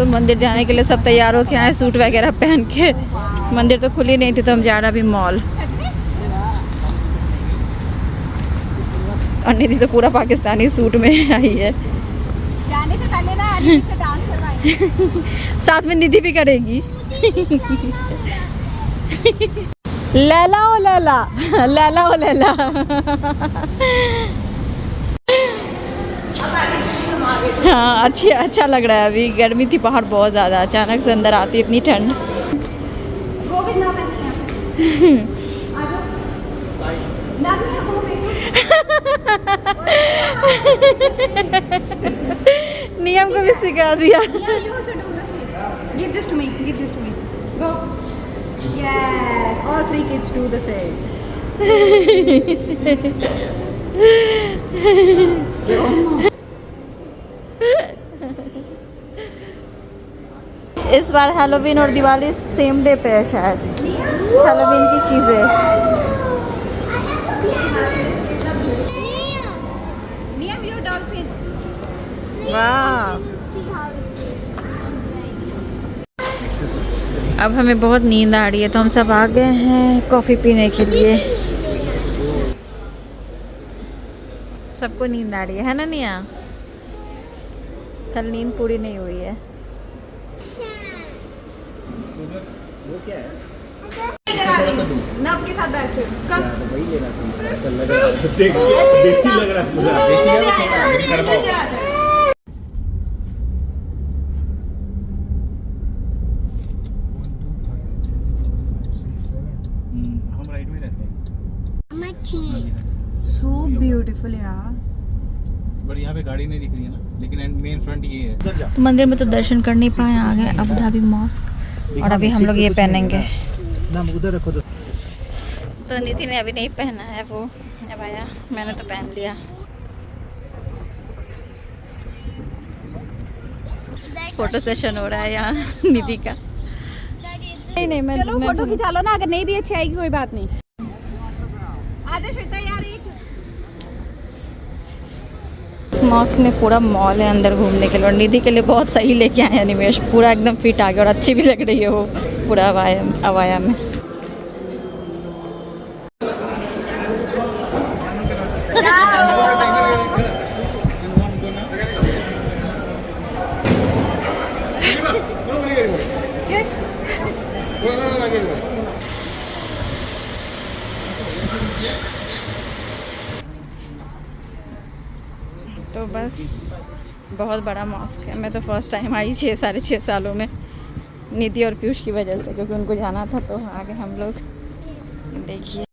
तो मंदिर जाने के लिए सब तैयार हो के आए सूट वगैरह पहन के। मंदिर तो खुली नहीं थी तो हम जा रहे अभी मॉल। और निधि तो पूरा पाकिस्तानी सूट में आई है। जाने से पहले ना डांस करवाएंगे। साथ में निधि भी करेगी। लैला ओ लैला, लैला ओ लैला। हाँ अच्छा लग रहा है। अभी गर्मी थी बाहर बहुत ज़्यादा, अचानक से अंदर आती इतनी ठंड। नियम को भी सिखा दिया। Give this to me. Give this to me. Go. Yes. All 3 kids do the same. इस बार हैलोवीन और दिवाली सेम डे पे है शायद। हैलोवीन की चीज़ें। Niam, your dolphin. वाह। अब हमें बहुत नींद आ रही है तो हम सब आ गए हैं कॉफ़ी पीने के लिए। सबको नींद आ रही है ना निया? कल नींद पूरी नहीं हुई है। वो क्या है? नव के साथ बैठ रहे हो। कब? वही लेना चाहिए। ऐसा लग रहा है। देख, देसी लग रहा है पूरा। देसी है वो थोड़ा। हम राइट में रहते हैं। So beautiful यार। पर यहाँ पे गाड़ी नहीं दिख रही है ना, लेकिन मेन फ्रंट ये है। तो मंदिर में तो दर्शन कर नहीं पाए, आ गए अबू धाबी मॉस्क। और अभी हम लोग ये पहनेंगे। उधर रखो तो निधि ने अभी नहीं पहना है वो अबाया, मैंने तो पहन लिया। फोटो सेशन हो रहा है यहाँ निधि का। नहीं मैं चलो फोटो खिंचा लो ना, अगर नहीं भी अच्छी आएगी कोई बात नहीं। आजा श्वेता यार एक। इस मॉस्क में पूरा मॉल है अंदर घूमने के लिए, और निधि के लिए बहुत सही लेके आए हैं निमेश। पूरा एकदम फिट आ गया और अच्छी भी लग रही है वो पूरा अबाया में। तो बस बहुत बड़ा मॉस्क है। मैं तो फर्स्ट टाइम आई 6 सालों में, निधि और पीयूष की वजह से, क्योंकि उनको जाना था तो आगे हम लोग। देखिए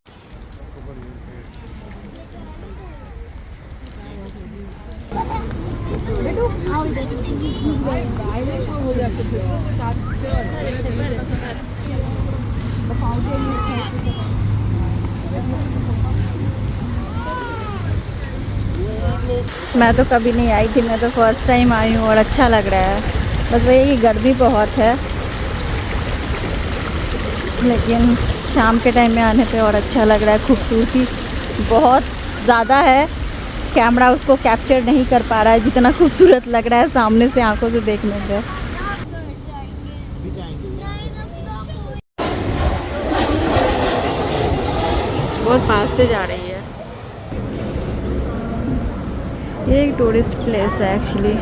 मैं तो कभी नहीं आई थी, मैं तो फर्स्ट टाइम आई हूँ और अच्छा लग रहा है। बस वही कि गर्मी बहुत है, लेकिन शाम के टाइम में आने पे और अच्छा लग रहा है। खूबसूरती बहुत ज़्यादा है, कैमरा उसको कैप्चर नहीं कर पा रहा है जितना खूबसूरत लग रहा है सामने से आंखों से देखने पे। बहुत पास से जा रही है। ये एक टूरिस्ट प्लेस है एक्चुअली।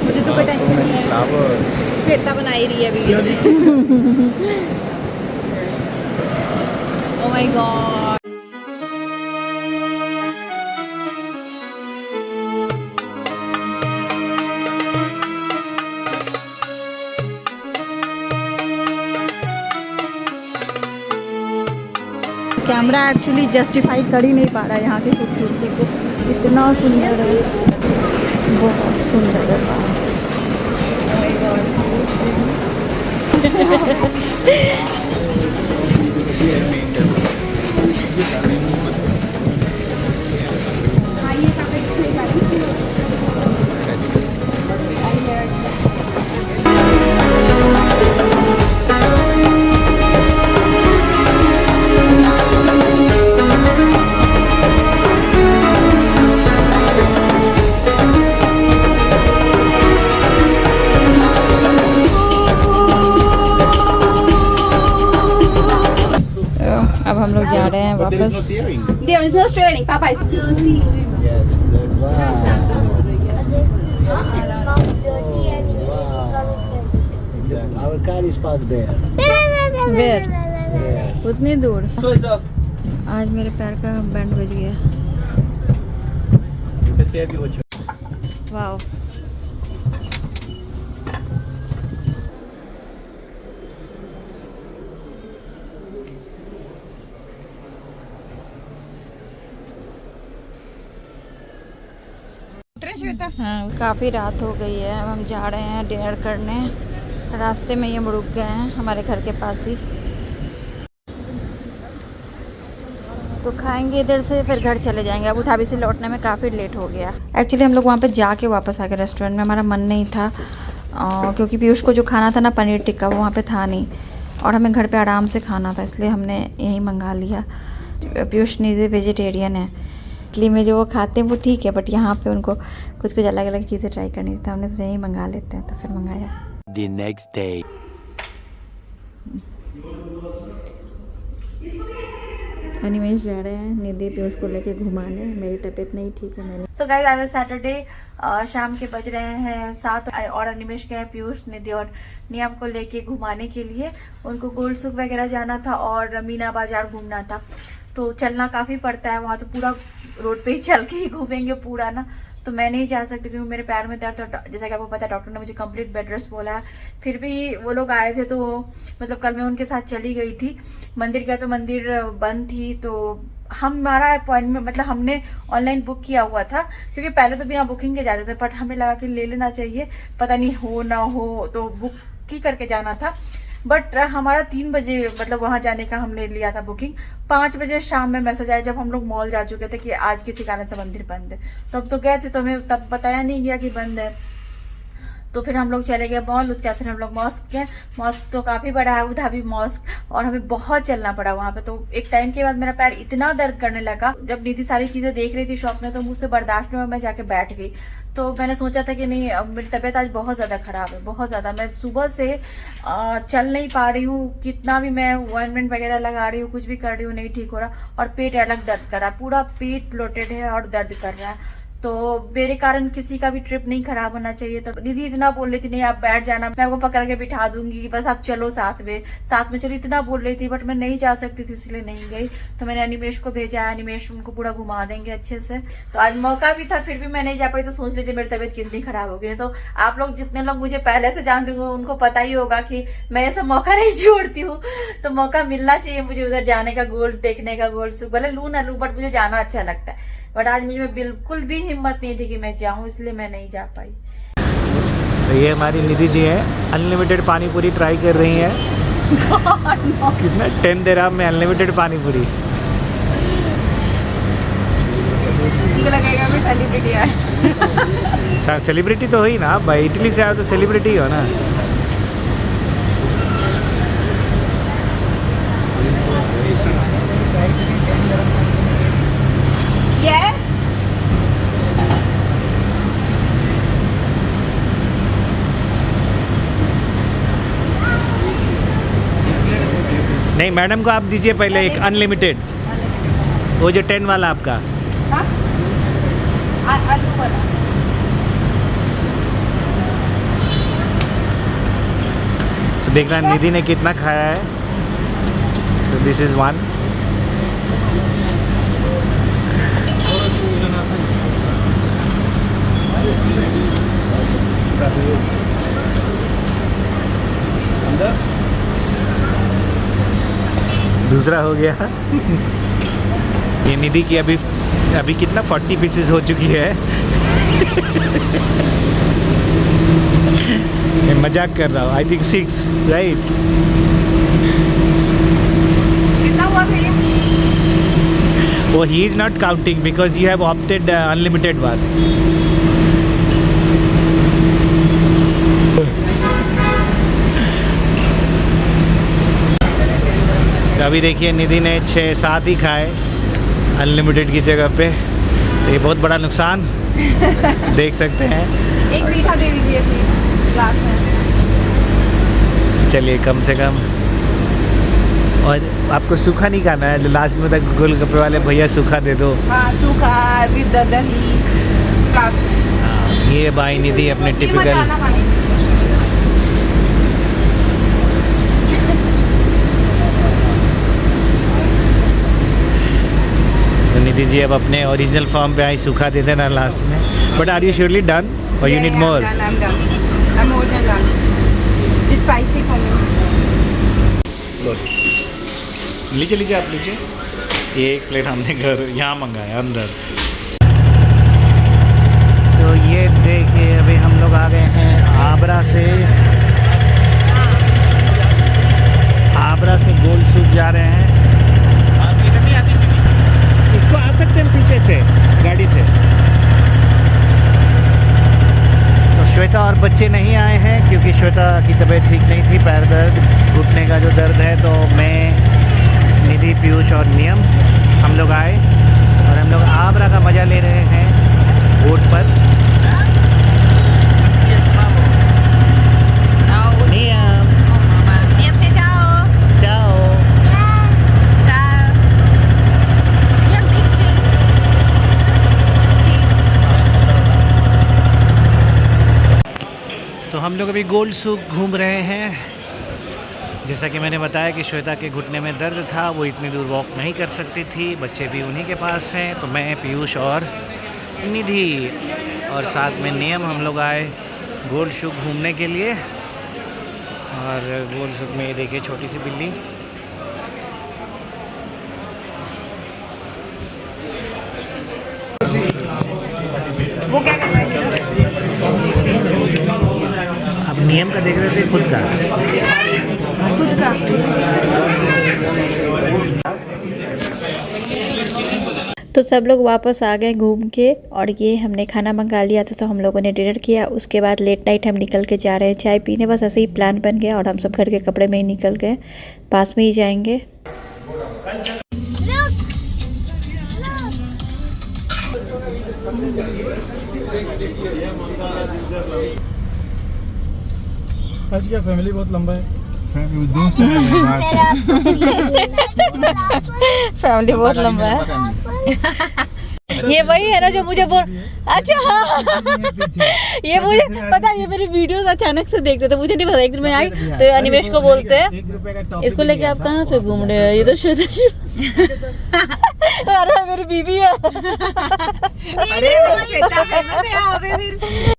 मुझे तो कोई टेंशन नहीं है, श्वेता बना ही रही है video. Oh my God. Camera actually justify कर ही नहीं पा रहा है यहाँ की खूबसूरती को। इतना सुंदर है, बहुत सुंदर है। is no straining. Papa is. Yes, it's wow. Our car is parked there. Where Yeah. उतनी दूर। आज मेरे पैर का बैंड बज गया। वाओ। हाँ, काफ़ी रात हो गई है। अब हम जा रहे हैं डिनर करने। रास्ते में ये रुक गए हैं हमारे घर के पास ही, तो खाएंगे इधर से, फिर घर चले जाएंगे। अबू धाबी से लौटने में काफ़ी लेट हो गया। एक्चुअली हम लोग वहाँ पे जाके वापस आ गए रेस्टोरेंट में। हमारा मन नहीं था क्योंकि पीयूष को जो खाना था ना पनीर टिक्का, वो वहाँ पे था नहीं, और हमें घर पे आराम से खाना था, इसलिए हमने यहीं मंगा लिया। पीयूष निधि वेजिटेरियन है, इटली में जो वो खाते हैं वो ठीक है, बट यहाँ पे उनको कुछ कुछ अलग अलग चीज़ें ट्राई करनी थी, तो हमने सोचा यहीं मंगा लेते हैं, तो फिर मंगाया। The next day. अनिमेश जा रहे हैं निधि पीयूष को लेके घुमाने। मेरी तबीयत नहीं ठीक है। मैंने सो गाइस आज सैटरडे, शाम के बज रहे हैं 7 और अनिमेश गए पीयूष निधि और नियम को लेके घुमाने के लिए। उनको गोल्ड सुक वगैरह जाना था और मीना बाजार घूमना था, तो चलना काफ़ी पड़ता है वहाँ, तो पूरा रोड पे ही चल के ही घूमेंगे पूरा ना, तो मैं नहीं जा सकती क्योंकि मेरे पैर में दर्द, और जैसा कि आपको पता है डॉक्टर ने मुझे कंप्लीट बेड रेस्ट बोला है। फिर भी वो लोग आए थे, तो मतलब कल मैं उनके साथ चली गई थी मंदिर गया, तो मंदिर बंद थी, तो हमारा अपॉइंटमेंट मतलब हमने ऑनलाइन बुक किया हुआ था, क्योंकि पहले तो बिना बुकिंग के जाते थे, बट हमें लगा कि ले लेना चाहिए, पता नहीं हो ना हो, तो बुक ही करके जाना था। बट हमारा 3 बजे मतलब वहाँ जाने का हमने लिया था बुकिंग। 5 बजे शाम में मैसेज आया जब हम लोग मॉल जा चुके थे कि आज किसी कारण से मंदिर बंद है। तब तो गए थे, तो हमें तब बताया नहीं गया कि बंद है, तो फिर हम लोग चले गए मॉल। उसके बाद फिर हम लोग मॉस्क गए। मॉस्क तो काफ़ी बड़ा है अबू धाबी मॉस्क, और हमें बहुत चलना पड़ा वहाँ पे। तो एक टाइम के बाद मेरा पैर इतना दर्द करने लगा, जब निधि सारी चीज़ें देख रही थी शॉप में, तो मुझसे बर्दाश्त नहीं हुआ, मैं जाके बैठ गई। तो मैंने सोचा था कि नहीं, अब मेरी तबीयत आज बहुत ज़्यादा ख़राब है, बहुत ज़्यादा। मैं सुबह से चल नहीं पा रही हूँ, कितना भी मैं ऑइंटमेंट वगैरह लगा रही हूँ, कुछ भी कर रही हूँ, नहीं ठीक हो रहा, और पेट अलग दर्द कर रहा है, पूरा पेट ब्लोटेड है और दर्द कर रहा है। तो मेरे कारण किसी का भी ट्रिप नहीं खराब होना चाहिए। तो निधि इतना बोल रही थी, नहीं आप बैठ जाना, मैं आपको पकड़ के बिठा दूंगी, बस आप चलो साथ में चलो, इतना बोल रही थी, बट मैं नहीं जा सकती थी, इसलिए नहीं गई। तो मैंने अनिमेश को भेजा, अनिमेश उनको पूरा घुमा देंगे अच्छे से। तो आज मौका भी था, फिर भी मैं नहीं जा पाई, तो सोच लीजिए मेरी तबीयत कितनी खराब हो गई। तो आप लोग जितने लोग मुझे पहले से जानते हो उनको पता ही होगा कि मैं ऐसा मौका नहीं छोड़ती हूँ, तो मौका मिलना चाहिए मुझे उधर जाने का, गोल्ड देखने का, गोल्ड सुख भले लू ना लू, बट मुझे जाना अच्छा लगता है। बट आज मुझे बिल्कुल भी हिम्मत नहीं थी कि मैं जाऊं, इसलिए मैं नहीं जा पाई। तो ये हमारी निधि जी है, अनलिमिटेड पानी पूरी ट्राई कर रही हैं। कितना 10 दिरहम में अनलिमिटेड पानी पूरी। मुझे लगेगा मैं सेलिब्रिटी है। सेलिब्रिटी तो हुई ना भाई, इटली से आया तो सेलिब्रिटी हो ना। Yes. नहीं मैडम को आप दीजिए पहले एक अनलिमिटेड, वो जो 10 वाला आपका। हाँ? आलू वाला। तो देखना निधि ने कितना खाया है। तो दिस इज 1। दूसरा हो गया। ये निधि की अभी कितना 40 पीसेस हो चुकी है। मैं मजाक कर रहा हूँ। I think 6 right. कितना हुआ भैया? वो he is not counting because you have opted unlimited one. अभी देखिए निधि ने 6-7 ही खाए अनलिमिटेड की जगह पे, तो ये बहुत बड़ा नुकसान देख सकते हैं। एक मीठा दे दीजिए प्लीज ग्लास में। चलिए कम से कम और आपको सूखा नहीं खाना है, लास्ट में तक गोलगप्पे वाले भैया सूखा दे दो। हाँ सूखा विद दही लास्ट में। ये भाई निधि अपने टिपिकल तो निधि जी अब अपने ओरिजिनल फॉर्म पे आई, सूखा दे देना लास्ट में। But are you surely done और you need more? I'm more than done. It's spicy for me. लीजिए लीजिए आप लीजिए। ये एक प्लेट हमने घर यहाँ मंगाया अंदर। तो ये देखिए अभी हम लोग आ गए हैं आबरा से गोल सूख जा रहे हैं। इसको आ सकते हैं पीछे से गाड़ी से। तो श्वेता और बच्चे नहीं आए हैं क्योंकि श्वेता की तबीयत ठीक नहीं थी, पैर दर्द, घुटने का जो दर्द है। तो मैं, निधि, पीयूष और नियम हम लोग आए और हम लोग आबरा का मज़ा ले रहे हैं बोट पर। नियम से जाओ। जाओ। तो हम लोग अभी गोल सूक घूम रहे हैं। जैसा कि मैंने बताया कि श्वेता के घुटने में दर्द था, वो इतनी दूर वॉक नहीं कर सकती थी। बच्चे भी उन्हीं के पास हैं, तो मैं, पीयूष और निधि और साथ में नियम हम लोग आए गोल सूक घूमने के लिए। और गोल सूक में ये देखिए छोटी सी बिल्ली। वो क्या कर रहा है? अब नियम का देख रहे थे, खुद का। तो सब लोग वापस आ गए घूम के, और ये हमने खाना मंगा लिया था तो हम लोगों ने डिनर किया। उसके बाद लेट नाइट हम निकल के जा रहे हैं चाय पीने। बस ऐसे ही प्लान बन गया और हम सब घर के कपड़े में ही निकल गए, पास में ही जाएंगे। आज क्या फैमिली बहुत लंबा है। फैमिली बहुत लंबा है। ये वही है ना जो मुझे बोल, अच्छा हाँ ये मुझे पता है, ये मेरे वीडियोस अचानक से देखते थे, मुझे नहीं पता। एक दिन मैं आई तो अनिमेश को बोलते हैं इसको लेके आप कहाँ पे घूम रहे हैं, ये तो श्वेता अरे मेरी बीवी है। अरे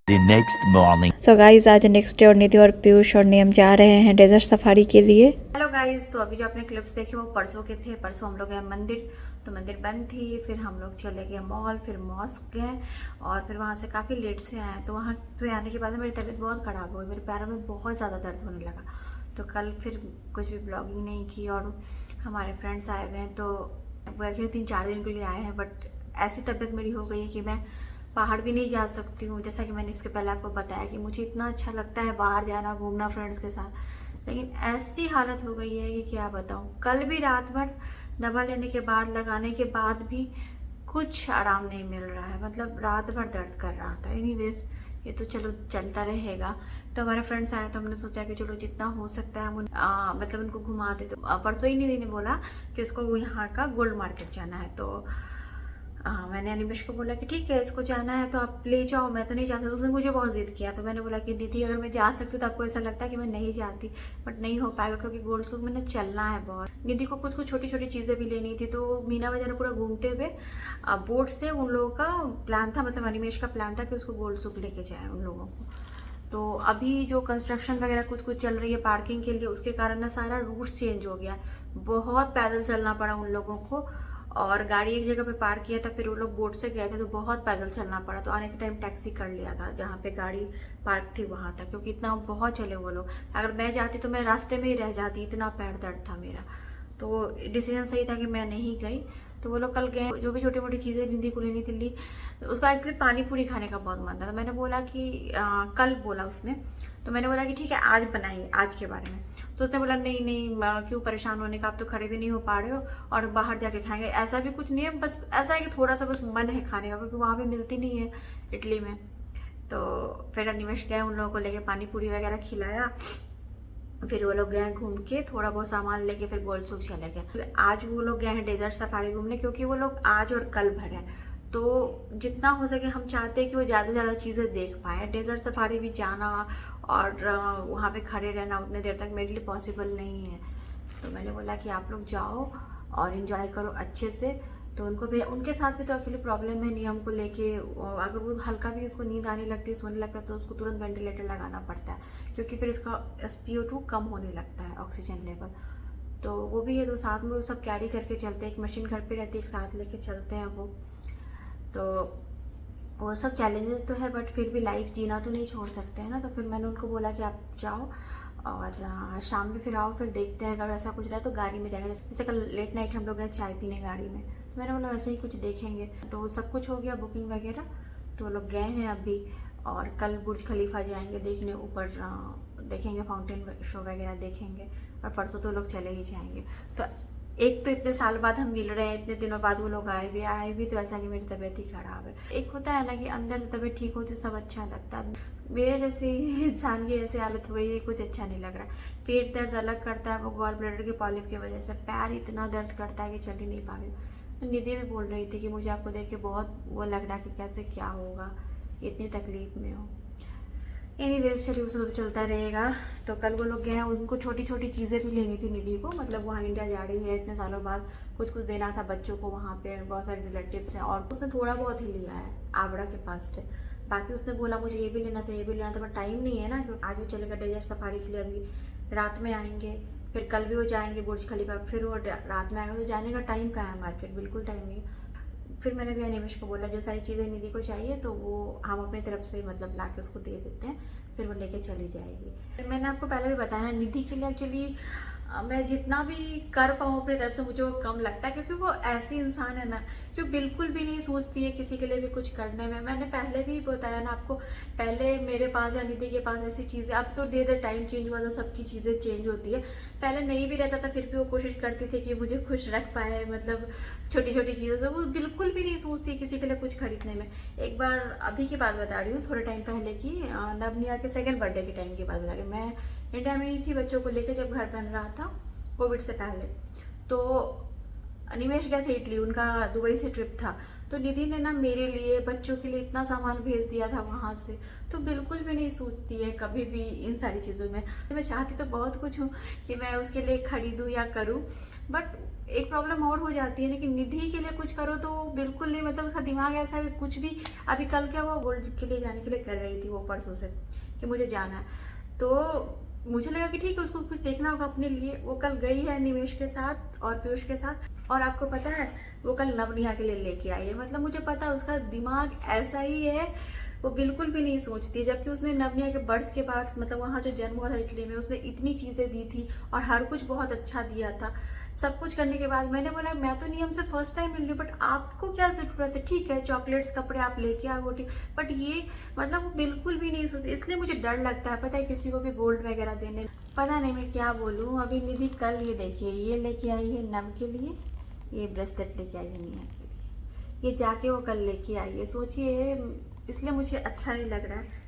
The next morning. So guys आज नेक्स्ट डे और निधि और पीयूष और नियम जा रहे हैं डेजर्ट सफारी के लिए। हेलो गाइस, तो अभी जो आपने क्लिप्स देखे वो परसों के थे। परसों हम लोग गए मंदिर, तो मंदिर बंद थी। फिर हम लोग चले गए मॉल, फिर मॉस्क गए और फिर वहाँ से काफ़ी लेट से आए। तो वहाँ से आने के बाद मेरी तबीयत बहुत ख़राब हो गई, मेरे पैरों में बहुत ज़्यादा दर्द होने लगा। तो कल फिर कुछ भी ब्लॉगिंग नहीं की। और हमारे फ्रेंड्स आए हुए हैं, तो वो एक्चुअली 3-4 दिन के लिए आए हैं। बट ऐसी तबीयत मेरी हो गई है कि मैं पहाड़ भी नहीं जा सकती हूँ। जैसा कि मैंने इसके पहले आपको बताया कि मुझे इतना अच्छा लगता है बाहर जाना, घूमना फ्रेंड्स के साथ, लेकिन ऐसी हालत हो गई है कि क्या बताऊँ। कल भी रात भर दवा लेने के बाद, लगाने के बाद भी कुछ आराम नहीं मिल रहा है। मतलब रात भर दर्द कर रहा था। एनीवेज ये तो चलो चलता रहेगा। तो हमारे फ्रेंड्स आए तो हमने सोचा कि चलो जितना हो सकता है हम मतलब उनको घुमा दे। तो परसों ही निधि ने बोला कि इसको यहाँ का गोल्ड मार्केट जाना है। तो मैंने अनिमेश को बोला कि ठीक है इसको जाना है तो आप ले जाओ, मैं तो नहीं जाती। तो उसने मुझे बहुत जिद किया। तो मैंने बोला कि दीदी अगर मैं जा सकती तो आपको ऐसा लगता है कि मैं नहीं जाती, बट नहीं हो पाएगा क्योंकि गोल्ड सूक में ना चलना है बहुत। निधि को कुछ कुछ छोटी छोटी चीज़ें भी लेनी थी। तो मीना बाजार पूरा घूमते हुए बोट से उन लोगों का प्लान था, मतलब अनिमेश का प्लान था कि उसको गोल्ड सूक लेके जाए उन लोगों को। तो अभी जो कंस्ट्रक्शन वगैरह कुछ कुछ चल रही है पार्किंग के लिए, उसके कारण ना सारा रूट चेंज हो गया। बहुत पैदल चलना पड़ा उन लोगों को। और गाड़ी एक जगह पे पार्क किया था, फिर वो लोग बोट से गए थे तो बहुत पैदल चलना पड़ा। तो आने के टाइम टैक्सी कर लिया था जहाँ पे गाड़ी पार्क थी वहाँ तक, क्योंकि इतना बहुत चले वो लोग। अगर मैं जाती तो मैं रास्ते में ही रह जाती, इतना पैर दर्द था मेरा। तो डिसीजन सही था कि मैं नहीं गई। तो वो लोग कल गए, जो भी छोटी मोटी चीज़ें निधि को लेनी थी। उसका एक्चुअली पानी पूरी खाने का बहुत मन था। तो मैंने बोला कि कल बोला उसने, तो मैंने बोला कि ठीक है आज बनाइए आज के बारे में। तो उसने बोला नहीं नहीं क्यों परेशान होने का, आप तो खड़े भी नहीं हो पा रहे हो और बाहर जाके खाएंगे। ऐसा भी कुछ नहीं है, बस ऐसा है कि थोड़ा सा बस मन है खाने का, क्योंकि वहाँ पे मिलती नहीं है इटली में। तो फिर अनिमेश गए, उन लोगों को लेके पानी पूरी वगैरह खिलाया। फिर वो लोग गए घूम के, थोड़ा बहुत सामान लेके फिर गोल्ड सुख चले गए। फिर आज वो लोग गए हैं डेजर्ट सफारी घूमने, क्योंकि वो लोग आज और कल भर हैं, तो जितना हो सके हम चाहते हैं कि वो ज़्यादा से ज़्यादा चीज़ें देख पाएँ। डेजर्ट सफारी भी जाना और वहाँ पे खड़े रहना उतने देर तक मेरे लिए पॉसिबल नहीं है। तो मैंने बोला कि आप लोग जाओ और इन्जॉय करो अच्छे से। तो उनको भी, उनके साथ भी तो अकेले प्रॉब्लम है नियम को लेके, अगर वो हल्का भी उसको नींद आने लगती है, सोने लगता है, तो उसको तुरंत वेंटिलेटर लगाना पड़ता है, क्योंकि फिर इसका SpO2 कम होने लगता है, ऑक्सीजन लेवल। तो वो भी है, तो साथ में वो सब कैरी करके चलते हैं, एक मशीन घर पे रहती है, एक साथ लेके चलते हैं वो। तो वो सब चैलेंजेस तो है, बट फिर भी लाइफ जीना तो नहीं छोड़ सकते हैं ना। तो फिर मैंने उनको बोला कि आप जाओ और शाम में फिर आओ, फिर देखते हैं, अगर ऐसा कुछ रहा तो गाड़ी में जाएंगे। जैसे कल लेट नाइट हम लोग गए चाय पीने गाड़ी में, तो मैंने बोला वैसे ही कुछ देखेंगे। तो सब कुछ हो गया बुकिंग वगैरह, तो वो लोग गए हैं अभी, और कल बुर्ज खलीफा जाएंगे देखने, ऊपर देखेंगे, फाउंटेन शो वगैरह देखेंगे, और परसों तो लोग चले ही जाएंगे। तो एक तो इतने साल बाद हम मिल रहे हैं, इतने दिनों बाद वो लोग आए भी तो ऐसा नहीं मेरी तबीयत ही खराब है। एक होता है ना कि अंदर से तबीयत ठीक होती सब अच्छा लगता है। मेरे जैसे इंसान की ऐसी हालत हुई है, कुछ अच्छा नहीं लग रहा। पेट दर्द अलग करता है, वो गॉल ब्लैडर के पॉलिप की वजह से पैर इतना दर्द करता है कि चल ही नहीं पा रही हूँ। निधि भी बोल रही थी कि मुझे आपको देख के बहुत वो लग रहा है कि कैसे क्या होगा, इतनी तकलीफ में हो। एनीवेज चलिए वो सब चलता रहेगा। तो कल वो लोग गए हैं, उनको छोटी छोटी चीज़ें भी लेनी थी निधि को, मतलब वहाँ इंडिया जा रही है इतने सालों बाद, कुछ कुछ देना था बच्चों को, वहाँ पे बहुत सारे रिलेटिव्स हैं, और उसने थोड़ा बहुत ही लिया है आबड़ा के पास से। बाकी उसने बोला मुझे ये भी लेना था, ये भी लेना था, बट टाइम नहीं है ना, क्योंकि आज वो चलेगा डेजर्ट सफारी के लिए, अभी रात में आएंगे, फिर कल भी वो जाएंगे बुर्ज खलीफा, फिर वो रात में आएंगे, तो जाने का टाइम कहाँ है, मार्केट बिल्कुल टाइम नहीं है। फिर मैंने भी अनिमेश को बोला जो सारी चीज़ें निधि को चाहिए तो वो हम अपनी तरफ से मतलब ला के उसको दे देते हैं, फिर वो लेके चली जाएगी। मैंने आपको पहले भी बताया ना, निधि के लिए एक्चुअली मैं जितना भी कर पाऊँ अपनी तरफ से मुझे वो कम लगता है, क्योंकि वो ऐसी इंसान है ना जो बिल्कुल भी नहीं सोचती है किसी के लिए भी कुछ करने में। मैंने पहले भी बताया ना आपको, पहले मेरे पास या निधि के पास ऐसी चीज़ें, अब तो डे द टाइम चेंज हुआ तो सबकी चीज़ें चेंज होती है। पहले नहीं भी रहता था फिर भी वो कोशिश करती थी कि मुझे खुश रख पाए, मतलब छोटी छोटी चीज़ों से वो बिल्कुल भी नहीं सोचती किसी के लिए कुछ खरीदने में। एक बार अभी की बात बता रही हूँ, थोड़े टाइम पहले की, नवनिया के सेकंड बर्थडे के टाइम की बात बता रही हूँ। मैं इंडिया में ही थी बच्चों को लेकर, जब घर बन रहा था कोविड से पहले। तो अनिमेश गए थे इटली, उनका दुबई से ट्रिप था, तो निधि ने ना मेरे लिए बच्चों के लिए इतना सामान भेज दिया था वहाँ से। तो बिल्कुल भी नहीं सोचती है कभी भी इन सारी चीज़ों में। मैं चाहती तो बहुत कुछ हूँ कि मैं उसके लिए खरीदूँ या करूँ, बट एक प्रॉब्लम और हो जाती है ना कि निधि के लिए कुछ करो तो बिल्कुल नहीं, मतलब उसका दिमाग ऐसा है कि कुछ भी। अभी कल क्या हुआ, गोल्ड के लिए जाने के लिए कर रही थी वो परसों से कि मुझे जाना है, तो मुझे लगा कि ठीक है उसको कुछ देखना होगा अपने लिए। वो कल गई है निवेश के साथ और पीयूष के साथ, और आपको पता है वो कल नवनिया के लिए लेके आई है। मतलब मुझे पता है उसका दिमाग ऐसा ही है, वो बिल्कुल भी नहीं सोचती। जबकि उसने नवनिया के बर्थ के बाद, मतलब वहाँ जो जन्म हुआ था इटली में, उसने इतनी चीज़ें दी थी और हर कुछ बहुत अच्छा दिया था। सब कुछ करने के बाद मैंने बोला मैं तो नियम से फर्स्ट टाइम मिल रही हूँ, बट आपको क्या ज़रूरत है, ठीक है चॉकलेट्स कपड़े आप लेके आओ वो ठीक, बट ये मतलब वो बिल्कुल भी नहीं सोचती। इसलिए मुझे डर लगता है, पता है, किसी को भी गोल्ड वगैरह देने। पता नहीं मैं क्या बोलूँ। अभी निधि कल ये देखिए, ये लेके आई है नव के लिए, ये ब्रेसलेट लेके आई है निया के लिए, ये जाके वो कल लेके आई है। सोचिए, इसलिए मुझे अच्छा नहीं लग रहा है।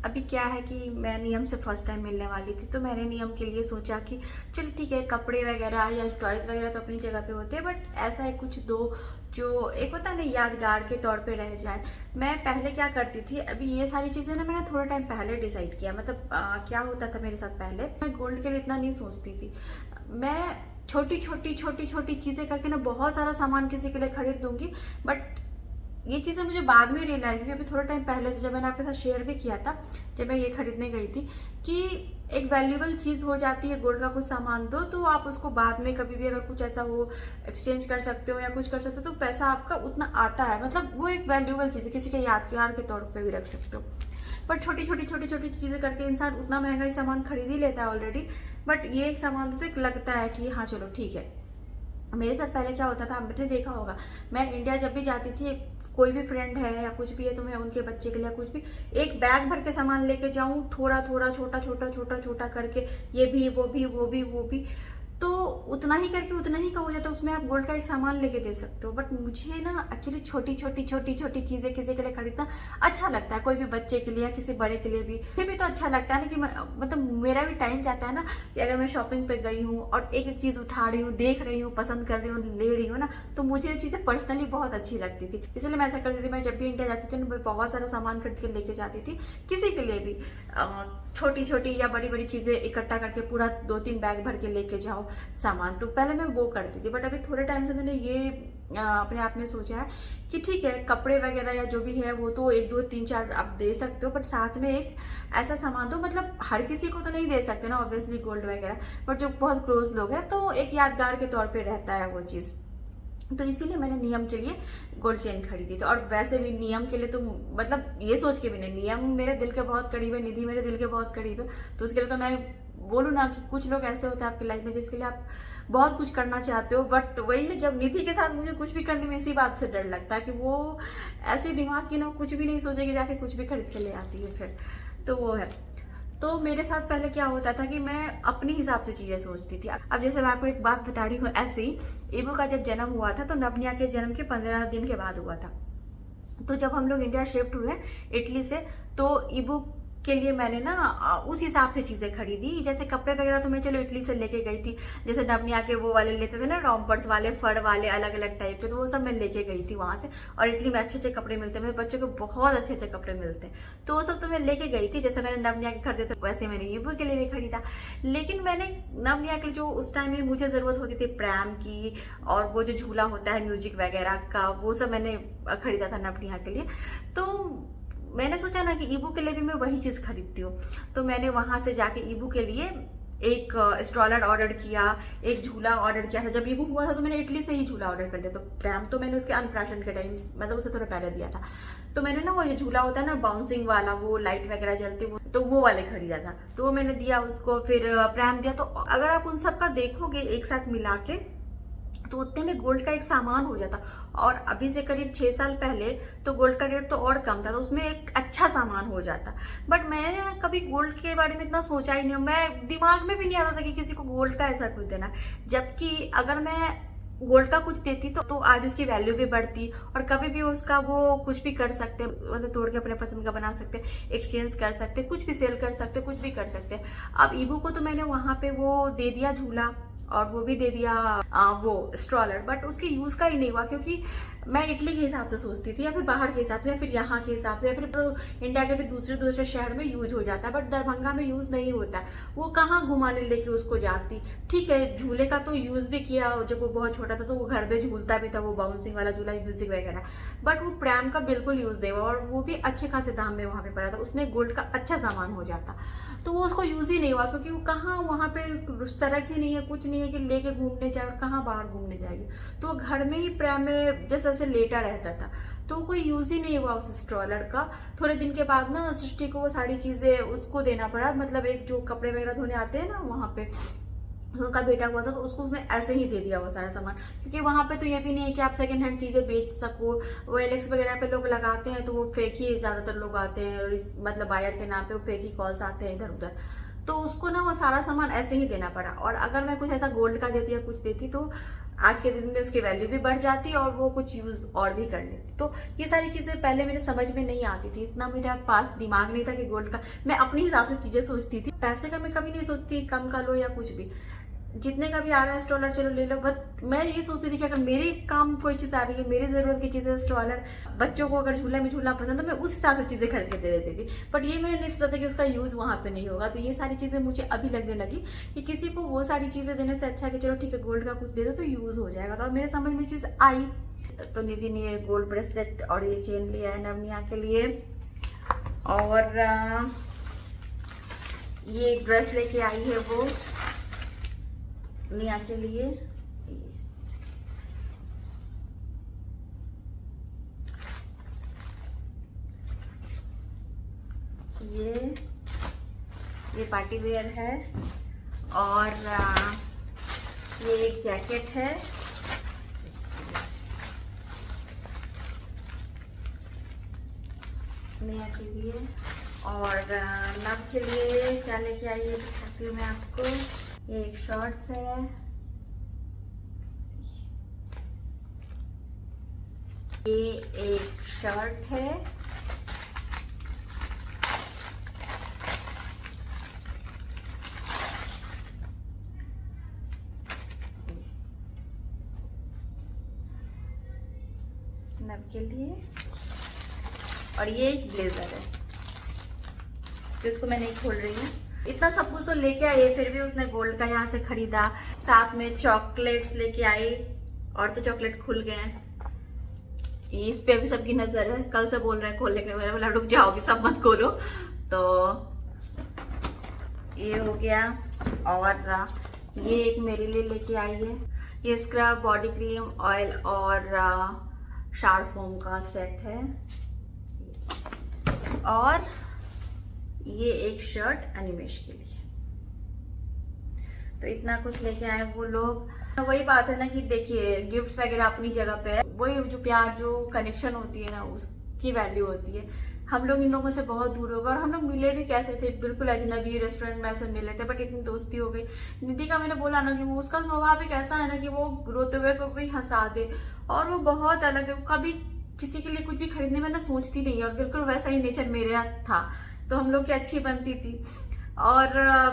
अभी क्या है कि मैं नियम से फर्स्ट टाइम मिलने वाली थी, तो मैंने नियम के लिए सोचा कि चल ठीक है, कपड़े वगैरह या टॉयज़ वगैरह तो अपनी जगह पे होते हैं, बट ऐसा है कुछ दो जो एक होता है ना यादगार के तौर पे रह जाए। मैं पहले क्या करती थी, अभी ये सारी चीज़ें ना मैंने थोड़ा टाइम पहले डिसाइड किया। मतलब क्या होता था मेरे साथ, पहले मैं गोल्ड के लिए इतना नहीं सोचती थी। मैं छोटी छोटी चीज़ें करके ना बहुत सारा सामान किसी के लिए खरीद दूंगी, बट ये चीज़ें मुझे बाद में रियलाइज हुई, अभी थोड़ा टाइम पहले से, जब मैंने आपके साथ शेयर भी किया था जब मैं ये खरीदने गई थी, कि एक वैल्यूएबल चीज़ हो जाती है, गोल्ड का कुछ सामान दो तो आप उसको बाद में कभी भी अगर कुछ ऐसा हो एक्सचेंज कर सकते हो या कुछ कर सकते हो, तो पैसा आपका उतना आता है। मतलब वो एक वैल्यूएबल चीज़ है, किसी के यादगार के तौर पर भी रख सकते हो। बट छोटी छोटी चीज़ें करके इंसान उतना महंगा ही सामान खरीद ही लेता है ऑलरेडी, बट ये एक सामान तो एक लगता है कि हाँ चलो ठीक है। मेरे साथ पहले क्या होता था, आपने देखा होगा, मैं इंडिया जब भी जाती थी, कोई भी फ्रेंड है या कुछ भी है, तो मैं उनके बच्चे के लिए कुछ भी एक बैग भर के सामान लेके जाऊँ, थोड़ा छोटा करके, ये भी वो भी। तो उतना ही करके उतना ही का हो जाता है, उसमें आप गोल्ड का एक सामान लेके दे सकते हो। बट मुझे ना एक्चुअली छोटी छोटी चीज़ें किसी के लिए खरीदना अच्छा लगता है, कोई भी बच्चे के लिए या किसी बड़े के लिए भी। मुझे भी तो अच्छा लगता है ना कि मतलब मेरा भी टाइम जाता है ना कि अगर मैं शॉपिंग पे गई हूँ और एक एक चीज़ उठा रही हूँ, देख रही हूँ, पसंद कर रही हूँ, ले रही हूँ ना, तो मुझे ये चीज़ें पर्सनली बहुत अच्छी लगती थी। इसलिए मैं ऐसा करती थी, मैं जब भी इंडिया जाती थी मैं बहुत सारा सामान खरीद के लेके जाती थी, किसी के लिए भी छोटी छोटी या बड़ी बड़ी चीज़ें इकट्ठा करके पूरा 2-3 बैग भर के लेके जाओ सामान। तो पहले मैं वो करती थी, बट अभी थोड़े टाइम से मैंने ये अपने आप में सोचा है कि ठीक है, कपड़े वगैरह या जो भी है वो तो 1, 2, 3, 4 आप दे सकते हो, बट साथ में एक ऐसा सामान दो, मतलब हर किसी को तो नहीं दे सकते ना ऑब्वियसली गोल्ड वगैरह, बट जो बहुत क्लोज लोग हैं तो एक यादगार के तौर पे रहता है वो चीज़। तो इसीलिए मैंने नियम के लिए गोल्ड चेन खरीदी थी। और वैसे भी नियम के लिए तो मतलब ये सोच के भी नहीं, नियम मेरे दिल के बहुत करीब है, निधि मेरे दिल के बहुत करीब है, तो उसके लिए तो मैं बोलूँ ना कि कुछ लोग ऐसे होते हैं आपकी लाइफ में जिसके लिए आप बहुत कुछ करना चाहते हो, बट वही है कि अब निधि के साथ मुझे कुछ भी करने में इसी बात से डर लगता है कि वो ऐसे दिमाग की ना कुछ भी नहीं सोचेगी, जाके कुछ भी खरीद के ले आती है फिर, तो वो है। तो मेरे साथ पहले क्या होता था कि मैं अपने हिसाब से चीज़ें सोचती थी। अब जैसे मैं आपको एक बात बता रही हूँ, ऐसे ही इबू का जब जन्म हुआ था तो नवनिया के जन्म के 15 दिन के बाद हुआ था। तो जब हम लोग इंडिया शिफ्ट हुए इटली से, तो इबू के लिए मैंने ना उस हिसाब से चीज़ें खरीदी। जैसे कपड़े वगैरह तो मैं चलो इटली से लेके गई थी, जैसे नवनिया के वो वाले लेते थे ना, रॉम्पर्स वाले, फर वाले, अलग अलग टाइप के, तो वो सब मैं लेके गई थी वहाँ से। और इटली में अच्छे अच्छे कपड़े मिलते हैं, मेरे बच्चों को बहुत अच्छे अच्छे कपड़े मिलते हैं, तो वो सब तो मैं लेके गई थी। जैसे मैंने नवनिया के खरीदे थे वैसे मैंने इबू के लिए भी खरीदा। लेकिन मैंने नवनिया के लिए जो उस टाइम में मुझे ज़रूरत होती थी प्रैम की, और वो जो झूला होता है म्यूजिक वगैरह का, वो सब मैंने खरीदा था नवनिया के लिए। तो मैंने सोचा ना कि ईबू के लिए भी मैं वही चीज़ खरीदती हूँ, तो मैंने वहाँ से जाके ईबू के लिए एक स्ट्रॉलर ऑर्डर किया, एक झूला ऑर्डर किया था। जब ईबू हुआ था तो मैंने इटली से ही झूला ऑर्डर कर दिया, तो प्रैम तो मैंने उसके अन्नप्राशन के टाइम मतलब उसे थोड़ा पहले दिया था। तो मैंने ना वो जो झूला होता है ना बाउंसिंग वाला, वो लाइट वगैरह जलती, तो वो वाले खरीदा था, तो वो मैंने दिया उसको। फिर प्रैम दिया। तो अगर आप उन सब का देखोगे एक साथ मिला के तो उतने में गोल्ड का एक सामान हो जाता। और अभी से करीब 6 साल पहले तो गोल्ड का रेट तो और कम था, तो उसमें एक अच्छा सामान हो जाता। बट मैंने ना कभी गोल्ड के बारे में इतना सोचा ही नहीं, मैं दिमाग में भी नहीं आता था कि किसी को गोल्ड का ऐसा कुछ देना। जबकि अगर मैं गोल्ड का कुछ देती तो आज उसकी वैल्यू भी बढ़ती, और कभी भी उसका वो कुछ भी कर सकते, मतलब तोड़ के अपने पसंद का बना सकते, एक्सचेंज कर सकते, कुछ भी सेल कर सकते, कुछ भी कर सकते। अब ईबू को तो मैंने वहाँ पे वो दे दिया झूला, और वो भी दे दिया वो स्ट्रॉलर, बट उसके यूज़ का ही नहीं हुआ, क्योंकि मैं इटली के हिसाब से सोचती थी, या फिर बाहर के हिसाब से, या फिर यहाँ के हिसाब से, या फिर इंडिया के भी दूसरे शहर में यूज हो जाता है, बट दरभंगा में यूज़ नहीं होता। वो कहाँ घुमाने लेके उसको जाती। ठीक है, झूले का तो यूज़ भी किया, जब वो बहुत छोटा था तो वो घर में झूलता भी था, वो बाउंसिंग वाला झूला, म्यूजिक वगैरह, बट वो प्रैम का बिल्कुल यूज़ नहीं हुआ, और वो भी अच्छे खासे दाम में वहाँ पे पड़ा था, उसमें गोल्ड का अच्छा सामान हो जाता, तो वो उसको यूज़ ही नहीं हुआ, क्योंकि वो कहाँ, वहाँ पे सड़क ही नहीं है, कुछ नहीं है कि लेके घूमने जाए, और कहाँ बाहर घूमने जाएगी। तो घर में ही प्रैम में जैसे लेटा रहता था, तो कोई यूज़ ही नहीं हुआ उस स्ट्रॉलर का। थोड़े दिन के बाद ना सृष्टि को वो सारी चीज़ें उसको देना पड़ा, मतलब एक जो कपड़े वगैरह धोने आते हैं ना, वहाँ पे उनका बेटा हुआ था, तो उसको उसने ऐसे ही दे दिया वो सारा सामान, क्योंकि वहाँ पे तो ये भी नहीं है कि आप सेकंड हैंड चीज़ें बेच सको। वो एलेक्स वगैरह पे लोग लगाते हैं तो वो फेक ही ज़्यादातर लोग आते हैं, और मतलब बायर के नाम पे वो फेक ही कॉल्स आते हैं इधर उधर, तो उसको ना वो सारा सामान ऐसे ही देना पड़ा। और अगर मैं कुछ ऐसा गोल्ड का देती या कुछ देती तो आज के दिन में उसकी वैल्यू भी बढ़ जाती, और वो कुछ यूज़ और भी कर लेती। तो ये सारी चीज़ें पहले मेरे समझ में नहीं आती थी, इतना मेरे पास दिमाग नहीं था कि गोल्ड का, मैं अपने हिसाब से चीज़ें सोचती थी। पैसे का मैं कभी नहीं सोचती कम का लो या कुछ भी, जितने का भी आ रहा है स्ट्रॉलर चलो ले लो। बट मैं ये सोचती थी कि अगर मेरे काम कोई चीज़ आ रही है, मेरी ज़रूरत की चीज़ें, स्ट्रॉलर, बच्चों को अगर झूला में झूलना पसंद है, मैं उस हिसाब से चीज़ें खरीद के दे देती थी। बट ये मैंने नहीं सोचा कि उसका यूज़ वहाँ पे नहीं होगा। तो ये सारी चीज़ें मुझे अभी लगने लगी कि किसी को वो सारी चीज़ें देने से अच्छा कि चलो ठीक है गोल्ड का कुछ दे दो तो यूज़ हो जाएगा। तो मेरे समझ में चीज़ आई, तो निधि ने गोल्ड ब्रेसलेट और ये चेन लिया है नवनिया के लिए, और ये एक ड्रेस लेके आई है वो निया के लिए। ये पार्टी वेयर है, और ये एक जैकेट है, निया के लिए। और नव के लिए क्या लेके आई है दिखाती हूँ मैं आपको। ये एक शॉर्ट्स है, ये एक शर्ट है, नब के लिए, और ये एक ब्लेजर है जिसको मैं नहीं खोल रही हूँ। इतना सब कुछ तो लेके आई, फिर भी उसने गोल्ड का यहाँ से खरीदा। साथ में चॉकलेट्स लेके आई, और तो चॉकलेट खुल गए हैं। इस पे भी सबकी नजर है, कल से बोल रहे हैं खोलने के लिए, मैंने बोला रुक जाओ भी, सब मत खोलो। तो ये हो गया। और ये एक मेरे लिए लेके आई है, ये स्क्रब, बॉडी क्रीम, ऑयल और शार्प फोम का सेट है। और ये एक शर्ट अनिमेश के लिए। तो इतना कुछ लेके आए वो लोग। वही बात है ना कि देखिए, गिफ्ट्स वगैरह अपनी जगह पे है, वही जो प्यार, जो कनेक्शन होती है ना, उसकी वैल्यू होती है। हम लोग इन लोगों से बहुत दूर हो गए, और हम लोग मिले भी कैसे थे, बिल्कुल अजनबी रेस्टोरेंट में ऐसे मिले थे, बट इतनी दोस्ती हो गई। निधि का मैंने बोला ना कि वो, उसका स्वभाव एक ऐसा है ना कि वो रोते हुए को भी हंसा दे, और वो बहुत अलग है। कभी किसी के लिए कुछ भी खरीदने में ना सोचती नहीं है, और बिल्कुल वैसा ही नेचर मेरा था। तो हम लोग की अच्छी बनती थी, और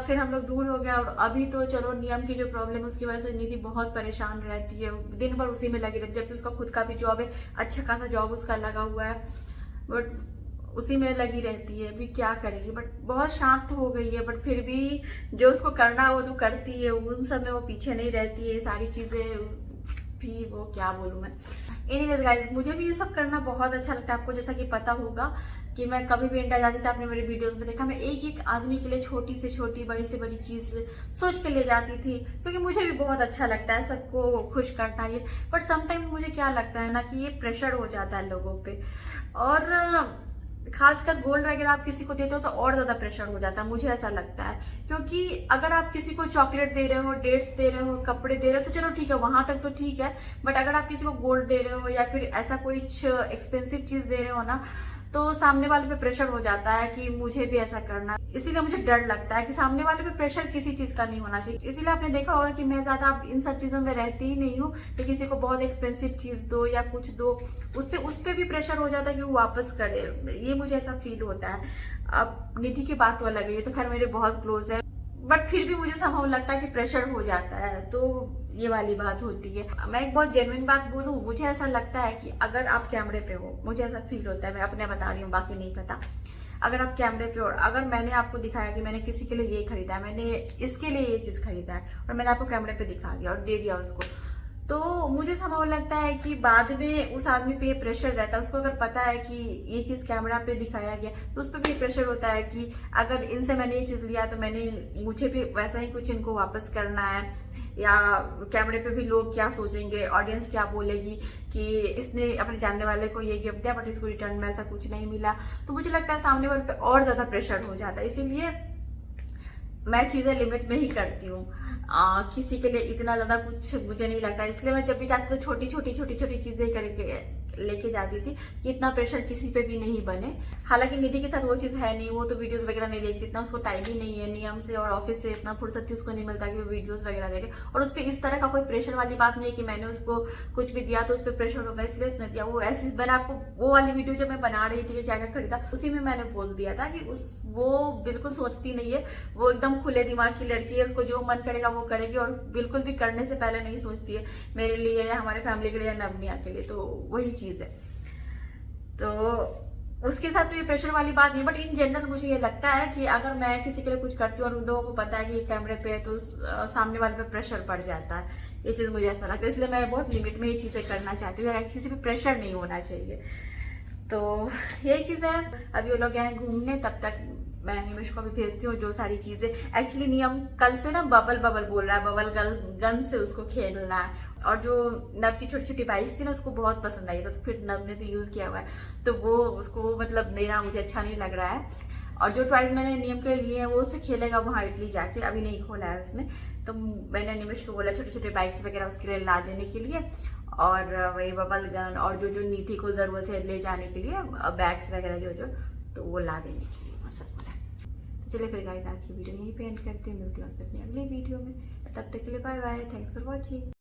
फिर हम लोग दूर हो गया। और अभी तो चलो नियम की जो प्रॉब्लम है उसकी वजह से निधि बहुत परेशान रहती है, दिन भर उसी में लगी रहती है, जबकि उसका खुद का भी जॉब है, अच्छा खासा जॉब उसका लगा हुआ है, बट उसी में लगी रहती है। अभी क्या करेगी, बट बहुत शांत हो गई है, बट फिर भी जो उसको करना है वो तो करती है, उन सब में वो पीछे नहीं रहती है। सारी चीज़ें भी वो क्या बोलूँ मैं। एनीवेज गाइज, मुझे भी ये सब करना बहुत अच्छा लगता है। आपको जैसा कि पता होगा कि मैं कभी भी इंडिया जाती थी, आपने मेरे वीडियोस में देखा, मैं एक एक आदमी के लिए छोटी से छोटी, बड़ी से बड़ी चीज़ सोच के ले जाती थी, क्योंकि मुझे भी बहुत अच्छा लगता है सबको खुश करना ये। बट समटाइम मुझे क्या लगता है ना कि ये प्रेशर हो जाता है लोगों पे, और खासकर गोल्ड वगैरह आप किसी को देते हो तो और ज़्यादा प्रेशर हो जाता है, मुझे ऐसा लगता है। क्योंकि अगर आप किसी को चॉकलेट दे रहे हो, डेट्स दे रहे हो, कपड़े दे रहे हो, तो चलो ठीक है, वहाँ तक तो ठीक है। बट अगर आप किसी को गोल्ड दे रहे हो या फिर ऐसा कोई एक्सपेंसिव चीज़ दे रहे हो ना, तो सामने वाले पे प्रेशर हो जाता है कि मुझे भी ऐसा करना। इसीलिए मुझे डर लगता है कि सामने वाले पे प्रेशर किसी चीज़ का नहीं होना चाहिए। इसीलिए आपने देखा होगा कि मैं ज़्यादा इन सब चीज़ों में रहती ही नहीं हूँ कि किसी को बहुत एक्सपेंसिव चीज़ दो या कुछ दो, उससे उस पर भी प्रेशर हो जाता है कि वो वापस करे। ये मुझे ऐसा फील होता है। अब निधि की बात तो अलग है, ये तो खैर मेरे बहुत क्लोज है, बट फिर भी मुझे संभव लगता है कि प्रेशर हो जाता है, तो ये वाली बात होती है। मैं एक बहुत जेन्युइन बात बोलूँ, मुझे ऐसा लगता है कि अगर आप कैमरे पे हो, मुझे ऐसा फील होता है, मैं अपने बता रही हूँ, बाकी नहीं पता। अगर आप कैमरे पे हो, अगर मैंने आपको दिखाया कि मैंने किसी के लिए ये खरीदा है, मैंने इसके लिए ये चीज़ खरीदा है, और मैंने आपको कैमरे पे दिखा दिया और दे दिया उसको, तो मुझे संभव लगता है कि बाद में उस आदमी पे ये प्रेशर रहता है। उसको अगर पता है कि ये चीज़ कैमरा पे दिखाया गया, तो उस पर भी प्रेशर होता है कि अगर इनसे मैंने ये चीज़ लिया तो मुझे भी वैसा ही कुछ इनको वापस करना है, या कैमरे पे भी लोग क्या सोचेंगे, ऑडियंस क्या बोलेगी कि इसने अपने जानने वाले को ये गिफ्ट दिया बट इसको रिटर्न में ऐसा कुछ नहीं मिला। तो मुझे लगता है सामने वाले पे और ज़्यादा प्रेशर हो जाता है। इसीलिए मैं चीज़ें लिमिट में ही करती हूँ। किसी के लिए इतना ज़्यादा कुछ मुझे नहीं लगता, इसलिए मैं जब भी जाती तो छोटी छोटी चीज़ें करके लेके जाती थी कि इतना प्रेशर किसी पे भी नहीं बने। हालांकि निधि के साथ वो चीज़ है नहीं, वो तो वीडियोस वगैरह नहीं देखती, इतना उसको टाइम ही नहीं है, नियम से और ऑफिस से इतना फुर्सत ही उसको नहीं मिलता कि वो वीडियोस वगैरह देखे। और उस पर इस तरह का कोई प्रेशर वाली बात नहीं है कि मैंने उसको कुछ भी दिया तो उस पर प्रेशर होगा इसलिए उसने दिया। वो ऐसी, मैंने आपको वो वाली वीडियो जब मैं बना रही थी कि क्या क्या खरीदा, उसी में मैंने बोल दिया था कि वो बिल्कुल सोचती नहीं है, वो एकदम खुले दिमाग की लड़की है, उसको जो मन करेगा वो करेगी, और बिल्कुल भी करने से पहले नहीं सोचती है मेरे लिए या हमारे फैमिली के लिए या नवनिया के लिए। तो वही चीज़ है, तो उसके साथ तो ये प्रेशर वाली बात नहीं। बट इन जनरल मुझे ये लगता है कि अगर मैं किसी के लिए कुछ करती हूँ और उन लोगों को पता है कि ये कैमरे पे है, तो सामने वाले पे प्रेशर पड़ जाता है। ये चीज़ मुझे ऐसा लगता है, इसलिए मैं बहुत लिमिट में ये चीज़ें करना चाहती हूँ, किसी पे प्रेशर नहीं होना चाहिए। तो यही चीज़ है। अभी वो लोग गए हैं घूमने, तब तक मैं अनिमेश को भी भेजती हूँ जो सारी चीज़ें। एक्चुअली नियम कल से ना बबल बोल रहा है, बबल गन से उसको खेलना है। और जो नब की छोटी छोटी बाइक्स थी ना, उसको बहुत पसंद आई, तो फिर नब ने तो यूज़ किया हुआ है, तो वो उसको मतलब देना मुझे अच्छा नहीं लग रहा है। और जो टॉयज मैंने नियम के लिए हैं वो उससे खेलेगा वहाँ इटली जाके, अभी नहीं खोला है उसने। तो मैंने अनिमेश को बोला छोटे छोटे बाइक्स वगैरह उसके लिए ला देने के लिए, और वही बबल गन और जो निधि को ज़रूरत है ले जाने के लिए, बैग्स वगैरह जो तो वो ला देने के लिए वो सब बोला। तो चलिए फिर गाइस, आज की वीडियो यहीं पे एंड करते हैं, मिलती हूँ आपसे अपनी अगली वीडियो में। तब तक के लिए bye bye, thanks for watching.